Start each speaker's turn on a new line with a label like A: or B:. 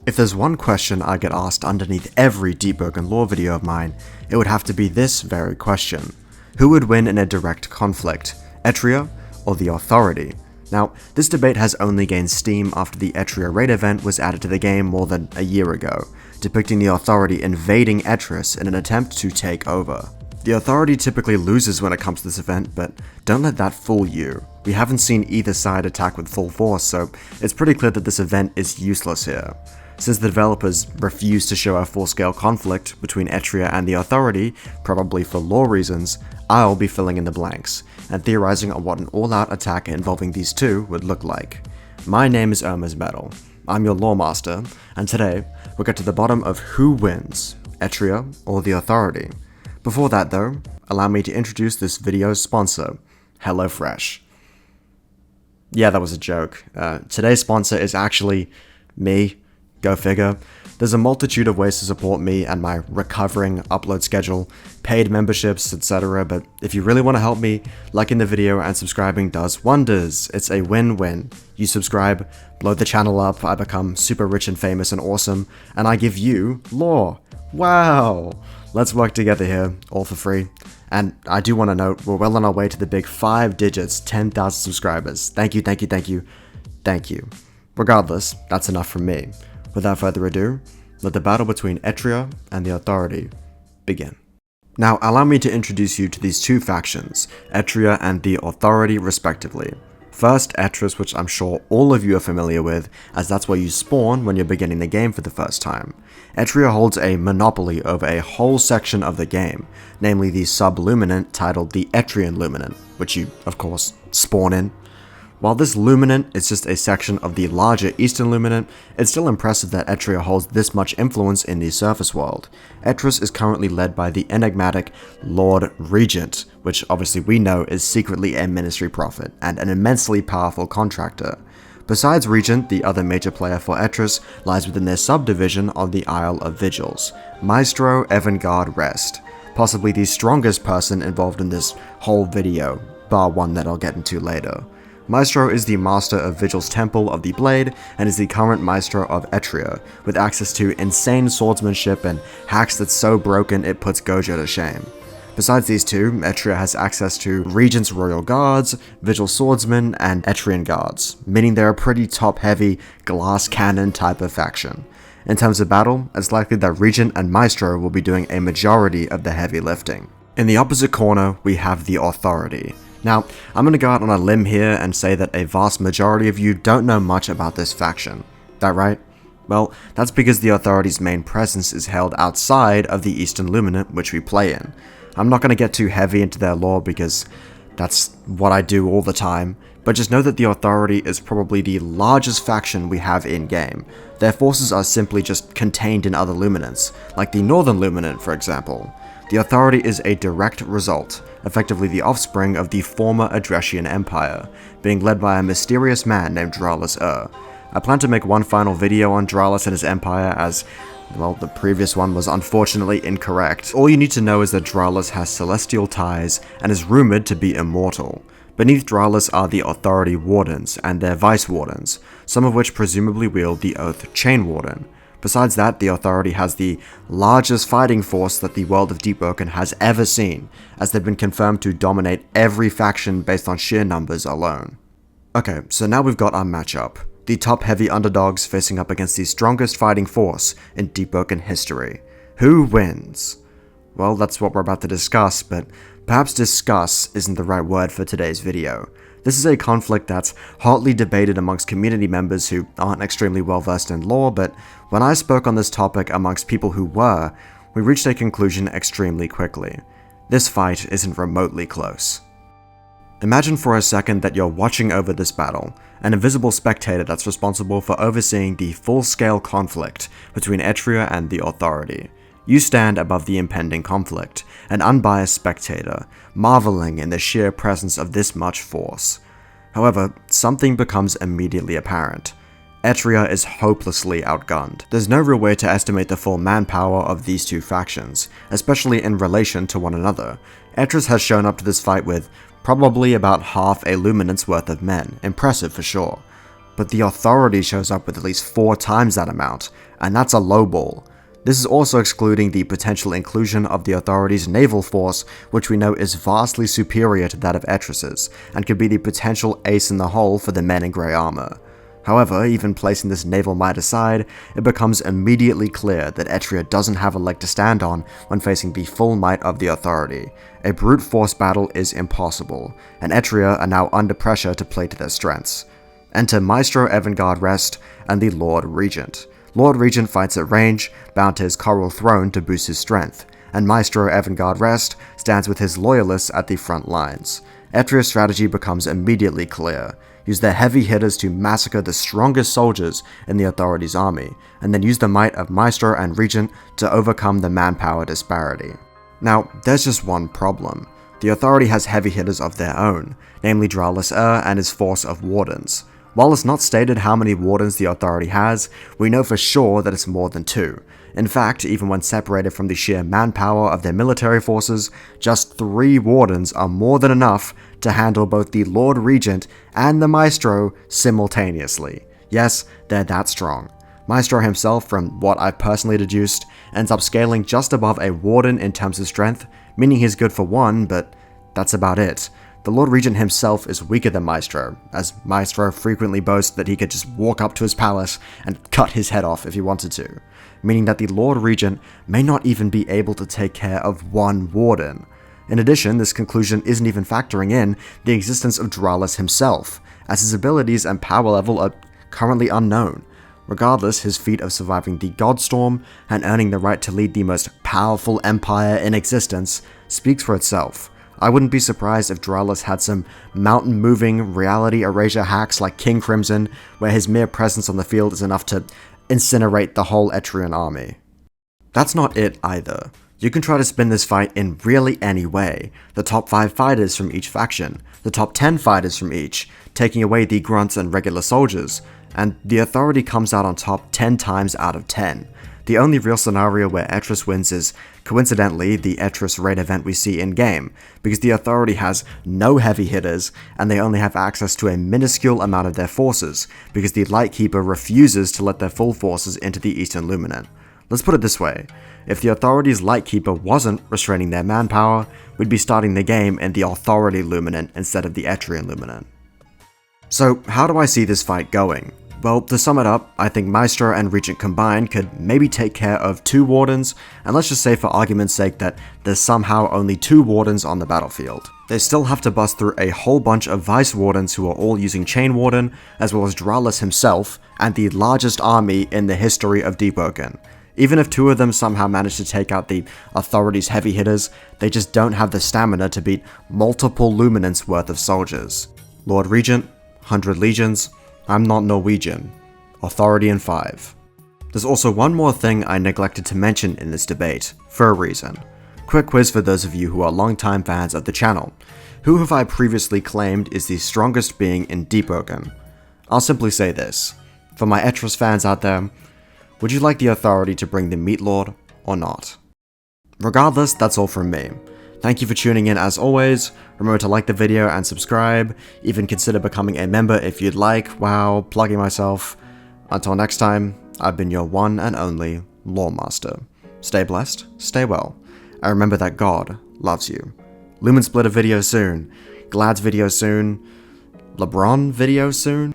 A: If there's one question I get asked underneath every Deepwoken lore video of mine, it would have to be this very question. Who would win in a direct conflict, Etrea or the Authority? Now, this debate has only gained steam after the Etrea raid event was added to the game more than a year ago, depicting the Authority invading Etreus in an attempt to take over. The Authority typically loses when it comes to this event, but don't let that fool you. We haven't seen either side attack with full force, so it's pretty clear that this event is useless here. Since the developers refuse to show a full-scale conflict between Etrea and the Authority, probably for lore reasons, I'll be filling in the blanks, and theorizing on what an all-out attack involving these two would look like. My name is Irma's Metal, I'm your lore master, and today we'll get to the bottom of who wins, Etrea or the Authority. Before that though, allow me to introduce this video's sponsor, HelloFresh. Yeah, that was a joke. Today's sponsor is actually me. Go figure. There's a multitude of ways to support me and my recovering upload schedule, paid memberships, etc. But if you really want to help me, liking the video and subscribing does wonders. It's a win-win. You subscribe, blow the channel up, I become super rich and famous and awesome, and I give you lore. Wow! Let's work together here, all for free. And I do want to note, we're well on our way to the big 5 digits, 10,000 subscribers. Thank you, thank you, thank you, thank you. Regardless, that's enough from me. Without further ado, let the battle between Etrea and the Authority begin. Now, allow me to introduce you to these two factions, Etrea and the Authority respectively. First, Etreus, which I'm sure all of you are familiar with, as that's where you spawn when you're beginning the game for the first time. Etrea holds a monopoly over a whole section of the game, namely the sub-luminant titled the Etrean Luminant, which you, of course, spawn in. While this Luminant is just a section of the larger Eastern Luminant, it's still impressive that Etrea holds this much influence in the surface world. Etreus is currently led by the enigmatic Lord Regent, which obviously we know is secretly a ministry prophet and an immensely powerful contractor. Besides Regent, the other major player for Etreus lies within their subdivision of the Isle of Vigils, Maestro Evangard Rest, possibly the strongest person involved in this whole video, bar one that I'll get into later. Maestro is the master of Vigil's Temple of the Blade and is the current maestro of Etrea, with access to insane swordsmanship and hacks that's so broken it puts Gojo to shame. Besides these two, Etrea has access to Regent's Royal Guards, Vigil Swordsmen, and Etrean Guards, meaning they're a pretty top-heavy, glass cannon type of faction. In terms of battle, it's likely that Regent and Maestro will be doing a majority of the heavy lifting. In the opposite corner, we have the Authority. Now, I'm going to go out on a limb here and say that a vast majority of you don't know much about this faction. That right? Well, that's because the Authority's main presence is held outside of the Eastern Luminant, which we play in. I'm not going to get too heavy into their lore because that's what I do all the time, but just know that the Authority is probably the largest faction we have in-game. Their forces are simply just contained in other Luminants, like the Northern Luminant for example. The Authority is a direct result, effectively the offspring of the former Adresian Empire, being led by a mysterious man named Dralis I plan to make one final video on Dralis and his empire as, well, the previous one was unfortunately incorrect. All you need to know is that Dralis has celestial ties and is rumored to be immortal. Beneath Dralis are the Authority Wardens and their Vice Wardens, some of which presumably wield the Oath Chain Warden. Besides that, the Authority has the largest fighting force that the world of Deepwoken has ever seen, as they've been confirmed to dominate every faction based on sheer numbers alone. Okay, so now we've got our matchup. The top-heavy underdogs facing up against the strongest fighting force in Deepwoken history. Who wins? Well, that's what we're about to discuss, but perhaps discuss isn't the right word for today's video. This is a conflict that's hotly debated amongst community members who aren't extremely well versed in lore, but when I spoke on this topic amongst people who were, we reached a conclusion extremely quickly. This fight isn't remotely close. Imagine for a second that you're watching over this battle, an invisible spectator that's responsible for overseeing the full-scale conflict between Etrea and the Authority. You stand above the impending conflict, an unbiased spectator, marveling in the sheer presence of this much force. However, something becomes immediately apparent. Etrea is hopelessly outgunned. There's no real way to estimate the full manpower of these two factions, especially in relation to one another. Etreus has shown up to this fight with probably about half a Luminant's worth of men, impressive for sure. but the Authority shows up with at least 4 times that amount, and that's a lowball. This is also excluding the potential inclusion of the Authority's naval force, which we know is vastly superior to that of Etrus's, and could be the potential ace in the hole for the men in grey armor. However, even placing this naval might aside, it becomes immediately clear that Etrea doesn't have a leg to stand on when facing the full might of the Authority. A brute force battle is impossible, and Etrea are now under pressure to play to their strengths. Enter Maestro Evangard Rest and the Lord Regent. Lord Regent fights at range, bound to his coral throne to boost his strength, and Maestro Evangard Rest stands with his loyalists at the front lines. Etrea's strategy becomes immediately clear. Use their heavy hitters to massacre the strongest soldiers in the Authority's army, and then use the might of Maestro and Regent to overcome the manpower disparity. Now, there's just one problem. The Authority has heavy hitters of their own, namely Dralis and his force of Wardens. While it's not stated how many Wardens the Authority has, we know for sure that it's more than 2. In fact, even when separated from the sheer manpower of their military forces, just 3 Wardens are more than enough to handle both the Lord Regent and the Maestro simultaneously. Yes, they're that strong. Maestro himself, from what I've personally deduced, ends up scaling just above a Warden in terms of strength, meaning he's good for 1, but that's about it. The Lord Regent himself is weaker than Maestro, as Maestro frequently boasts that he could just walk up to his palace and cut his head off if he wanted to, meaning that the Lord Regent may not even be able to take care of 1 Warden. In addition, this conclusion isn't even factoring in the existence of Dralis himself, as his abilities and power level are currently unknown. Regardless, his feat of surviving the Godstorm and earning the right to lead the most powerful empire in existence speaks for itself. I wouldn't be surprised if Dralis had some mountain-moving reality erasure hacks like King Crimson, where his mere presence on the field is enough to incinerate the whole Etrean army. That's not it either. You can try to spin this fight in really any way. The top 5 fighters from each faction, the top 10 fighters from each, taking away the grunts and regular soldiers, and the Authority comes out on top 10 times out of 10. The only real scenario where Etrus wins is, coincidentally, the Etrus raid event we see in-game, because the Authority has no heavy hitters, and they only have access to a minuscule amount of their forces, because the Lightkeeper refuses to let their full forces into the Eastern Luminant. Let's put it this way, if the Authority's Lightkeeper wasn't restraining their manpower, we'd be starting the game in the Authority Luminant instead of the Etrean Luminant. So how do I see this fight going? Well, to sum it up, I think Maestro and Regent combined could maybe take care of 2 Wardens, and let's just say for argument's sake that there's somehow only 2 Wardens on the battlefield. They still have to bust through a whole bunch of Vice Wardens who are all using Chain Warden, as well as Dralis himself, and the largest army in the history of Deepwoken. Even if 2 of them somehow manage to take out the Authority's heavy hitters, they just don't have the stamina to beat multiple Luminants worth of soldiers. Lord Regent, 100 legions, I'm not Norwegian. Authority in 5. There's also one more thing I neglected to mention in this debate, for a reason. Quick quiz for those of you who are longtime fans of the channel. Who have I previously claimed is the strongest being in Deepwoken? I'll simply say this. For my Etrus fans out there, would you like the Authority to bring the Meat Lord or not? Regardless, that's all from me. Thank you for tuning in as always. Remember to like the video and subscribe. Even consider becoming a member if you'd like. Wow, plugging myself. Until next time, I've been your one and only Lore Master. Stay blessed, stay well, and remember that God loves you. Lumen Splitter video soon. Glad's video soon. LeBron video soon.